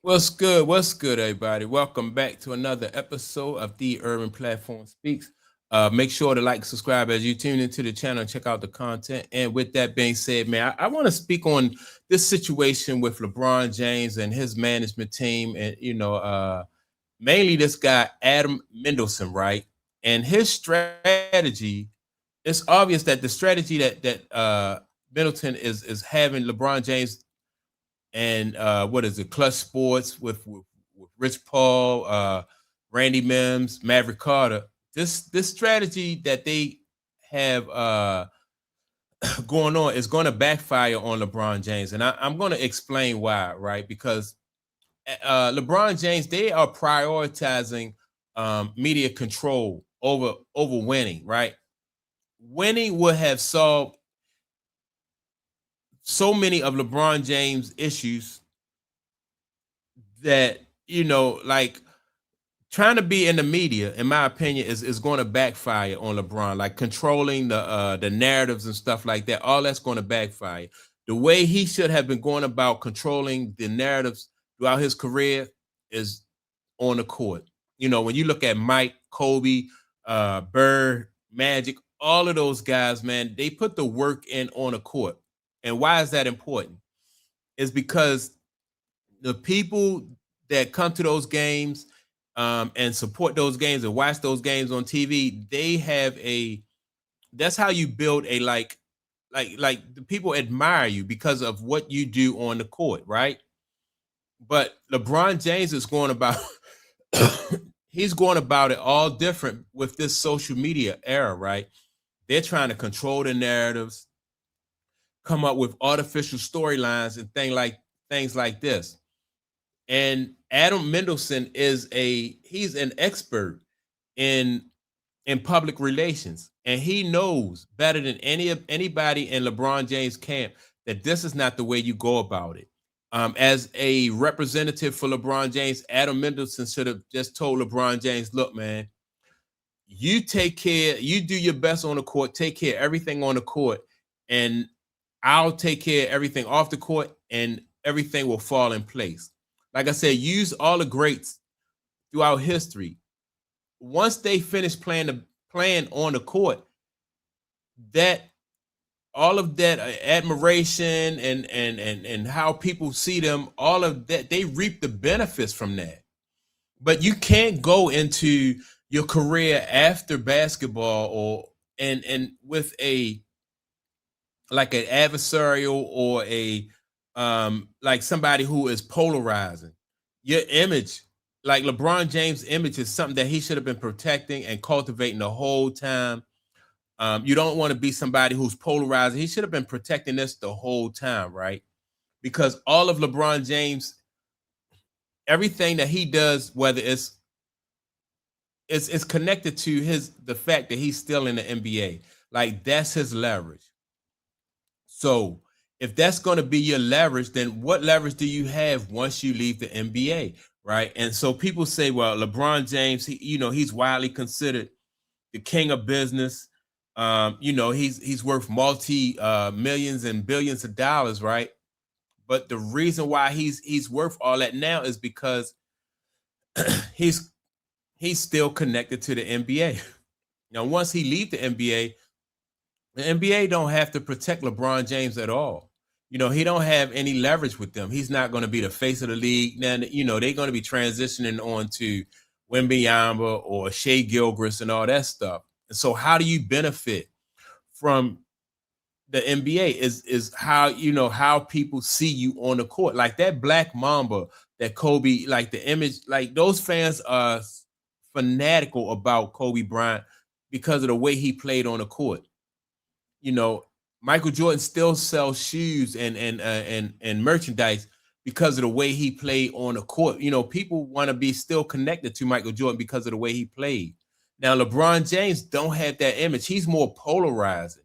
What's good? What's good, everybody? Welcome back to another episode of the Urban Platform Speaks. Make sure to like, subscribe as you tune into the channel and check out the content. And with that being said, man, I want to speak on this situation with LeBron James and his management team, and mainly this guy Adam Mendelsohn, right? And his strategy. It's obvious that the strategy that Middleton is having LeBron James and what is it, Clutch Sports with Rich Paul, Randy Mims, Maverick Carter. This strategy that they have going on is going to backfire on LeBron James, and I'm going to explain why. Right, because LeBron James, they are prioritizing media control over winning. Right, winning would have solved so many of LeBron James' issues that like trying to be in the media, in my opinion, is going to backfire on LeBron. Like controlling the narratives and stuff like that, all that's going to backfire. The way he should have been going about controlling the narratives throughout his career is on the court. When you look at Mike, Kobe, Bird, Magic, all of those guys, man, they put the work in on the court. And why is that important? Is because the people that come to those games and support those games and watch those games on TV, they have that's how you build a like the people admire you because of what you do on the court, right? But LeBron James is going about he's going about it all different with this social media era, right? They're trying to control the narratives, come up with artificial storylines and things like this. And Adam Mendelsohn he's an expert in public relations, and he knows better than anybody in LeBron James camp that this is not the way you go about it. As a representative for LeBron James, Adam Mendelsohn should have just told LeBron James, "Look, man, you take care, you do your best on the court, take care of everything on the court, and I'll take care of everything off the court, and everything will fall in place." Like I said, use all the greats throughout history. Once they finish playing on the court, that all of that admiration and how people see them, all of that, they reap the benefits from that. But you can't go into your career after basketball or and with a like an adversarial or a like somebody who is polarizing. Your image, like LeBron James' image, is something that he should have been protecting and cultivating the whole time. You don't want to be somebody who's polarizing. He should have been protecting this the whole time, right? Because all of LeBron James, everything that he does, whether it's connected to the fact that he's still in the NBA. Like that's his leverage. So if that's going to be your leverage, then what leverage do you have once you leave the NBA, right? And so people say, well, LeBron James, he's widely considered the king of business. He's worth multi millions and billions of dollars, right? But the reason why he's worth all that now is because he's still connected to the NBA. Now, once he leaves the NBA don't have to protect LeBron James at all. He don't have any leverage with them. He's not going to be the face of the league. Now, they're going to be transitioning on to Wembanyama or Shea Gilgeous and all that stuff. And so how do you benefit from the NBA is how people see you on the court. Like that Black Mamba that Kobe, like the image, like those fans are fanatical about Kobe Bryant because of the way he played on the court. Michael Jordan still sells shoes and merchandise because of the way he played on the court. People want to be still connected to Michael Jordan because of the way he played. Now, LeBron James don't have that image. He's more polarizing,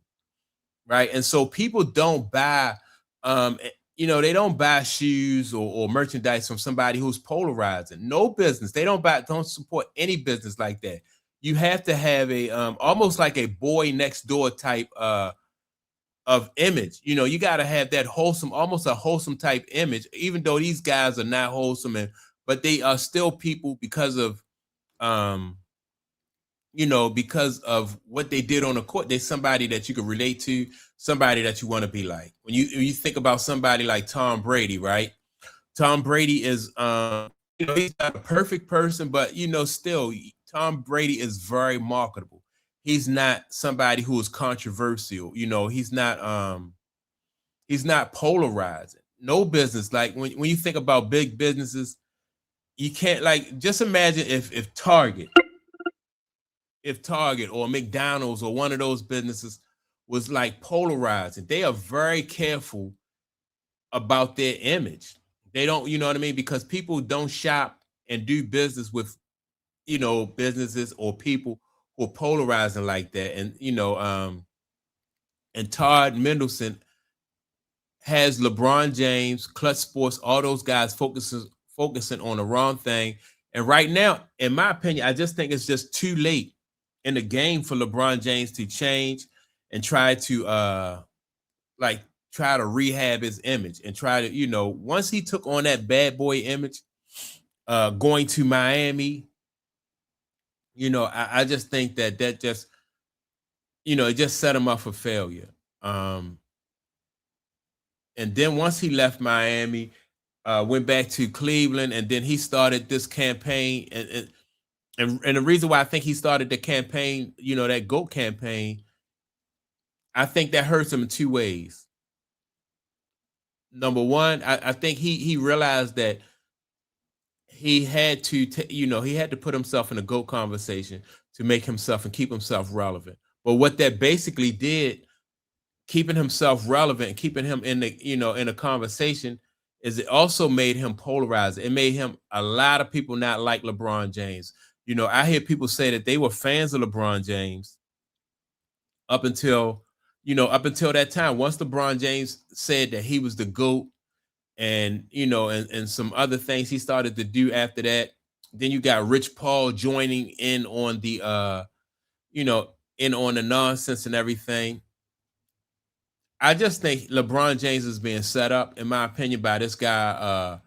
right? And so people don't buy, they don't buy shoes or merchandise from somebody who's polarizing. No business. They don't support any business like that. You have to have a almost like a boy next door type of image. You know, you got to have that wholesome, almost a wholesome type image, even though these guys are not wholesome, but they are still people because of um because of what they did on the court. They're somebody that you could relate to, somebody that you want to be like. When you think about somebody like Tom Brady, right? Tom Brady is he's not a perfect person, but still Tom Brady is very marketable. He's not somebody who is controversial. He's not polarizing. No business. Like when you think about big businesses, you can't, like, just imagine if Target or McDonald's or one of those businesses was like polarizing. They are very careful about their image. They don't, you know what I mean? Because people don't shop and do business with, businesses or people who are polarizing like that. And Todd Mendelsohn has LeBron James, Clutch Sports, all those guys focusing on the wrong thing. And right now, in my opinion, I just think it's just too late in the game for LeBron James to change and try to try to rehab his image and try to, once he took on that bad boy image, going to Miami, I just think that just, it just set him up for failure. And then once he left Miami, went back to Cleveland, and then he started this campaign. And the reason why I think he started the campaign, that GOAT campaign, I think that hurts him in two ways. Number one, I think he realized that he had to, he had to put himself in a GOAT conversation to make himself and keep himself relevant. But what that basically did, keeping himself relevant, keeping him in the, in a conversation, is it also made him polarized. It made him, a lot of people not like LeBron James. I hear people say that they were fans of LeBron James up until that time. Once LeBron James said that he was the GOAT, and and some other things he started to do after that, then you got Rich Paul joining in on the in on the nonsense and everything. I just think LeBron James is being set up, in my opinion, by this guy,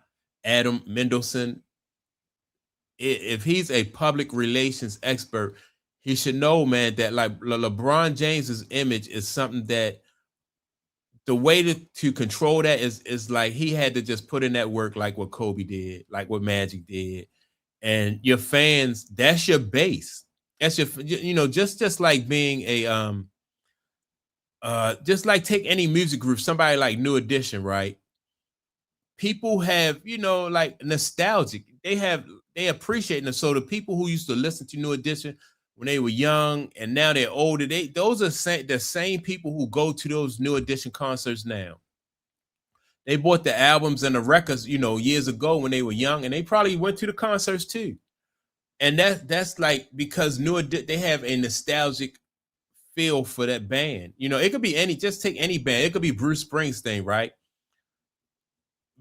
Adam Mendelsohn. If he's a public relations expert, he should know, man, that like LeBron James's image is something that the way to control that is like he had to just put in that work, like what Kobe did, like what Magic did. And your fans, that's your base. That's your, just like being a just like take any music group, somebody like New Edition, right? People have, like nostalgic. They appreciate it. So the people who used to listen to New Edition when they were young and now they're older, those are the same people who go to those New Edition concerts now. They bought the albums and the records, years ago when they were young, and they probably went to the concerts too. And that's like because they have a nostalgic feel for that band. It could be just take any band. It could be Bruce Springsteen, right?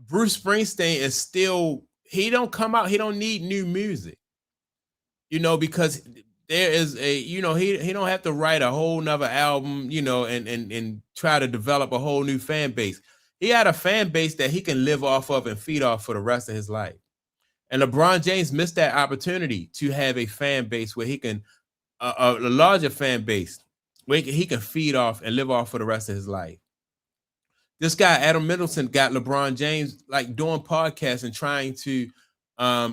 Bruce Springsteen is still, he don't come out, he don't need new music, because there is a, he don't have to write a whole nother album, and try to develop a whole new fan base. He had a fan base that he can live off of and feed off for the rest of his life. And LeBron James missed that opportunity to have a fan base where he can, a larger fan base where he can feed off and live off for the rest of his life. This guy, Adam Mendelsohn, got LeBron James like doing podcasts and trying to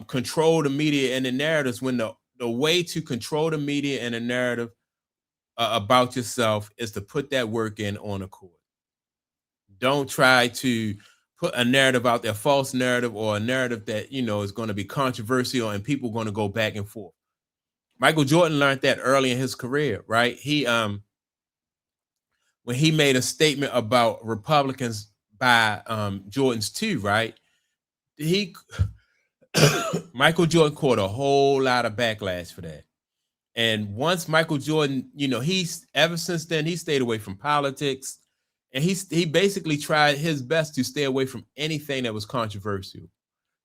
control the media and the narratives, when the way to control the media and the narrative about yourself is to put that work in on the court. Don't try to put a narrative out there, false narrative, or a narrative that, is going to be controversial and people are going to go back and forth. Michael Jordan learned that early in his career, right? He when he made a statement about Republicans by Jordan's too, right? He Michael Jordan caught a whole lot of backlash for that. And once Michael Jordan, he's ever since then he stayed away from politics, and he basically tried his best to stay away from anything that was controversial,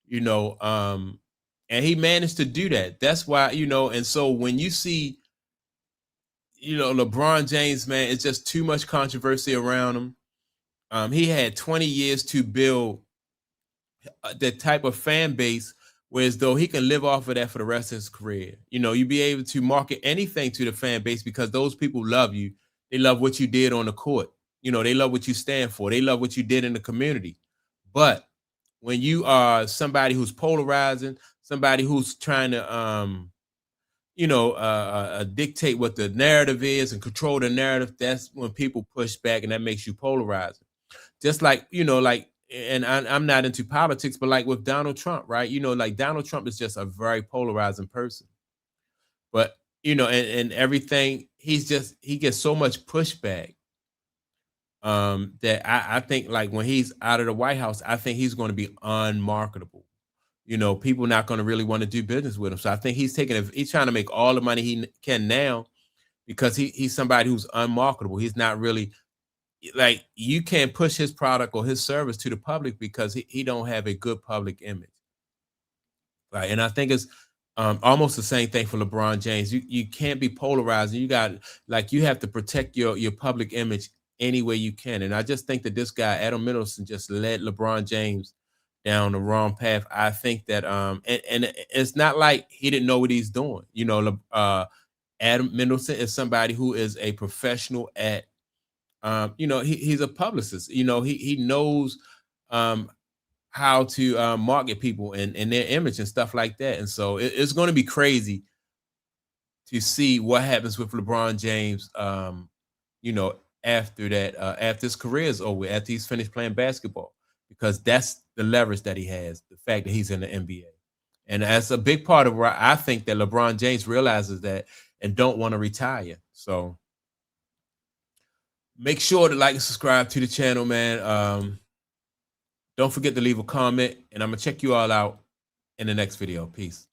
and he managed to do that. That's why, and so when you see, LeBron James, man, it's just too much controversy around him. He had 20 years to build the type of fan base, whereas though he can live off of that for the rest of his career. You be able to market anything to the fan base because those people love you. They love what you did on the court. They love what you stand for. They love what you did in the community. But when you are somebody who's polarizing, somebody who's trying to dictate what the narrative is and control the narrative, that's when people push back, and that makes you polarizing. Just like, and I'm not into politics, but like with Donald Trump, right? Like Donald Trump is just a very polarizing person. But, and everything, he gets so much pushback that I think like when he's out of the White House, I think he's going to be unmarketable. People not going to really want to do business with him. So I think he's trying to make all the money he can now because he's somebody who's unmarketable. He's not really like, you can't push his product or his service to the public because he don't have a good public image. Right. And I think it's almost the same thing for LeBron James. You can't be polarizing. You have to protect your public image any way you can. And I just think that this guy, Adam Mendelsohn, just led LeBron James down the wrong path. I think that and it's not like he didn't know what he's doing. Adam Mendelsohn is somebody who is a professional at he's a publicist. He knows how to market people and their image and stuff like that. And so it's going to be crazy to see what happens with LeBron James, after that, after his career is over, after he's finished playing basketball, because that's the leverage that he has, the fact that he's in the NBA. And that's a big part of where I think that LeBron James realizes that and don't want to retire. So make sure to like and subscribe to the channel, man. Don't forget to leave a comment, and I'm going to check you all out in the next video. Peace.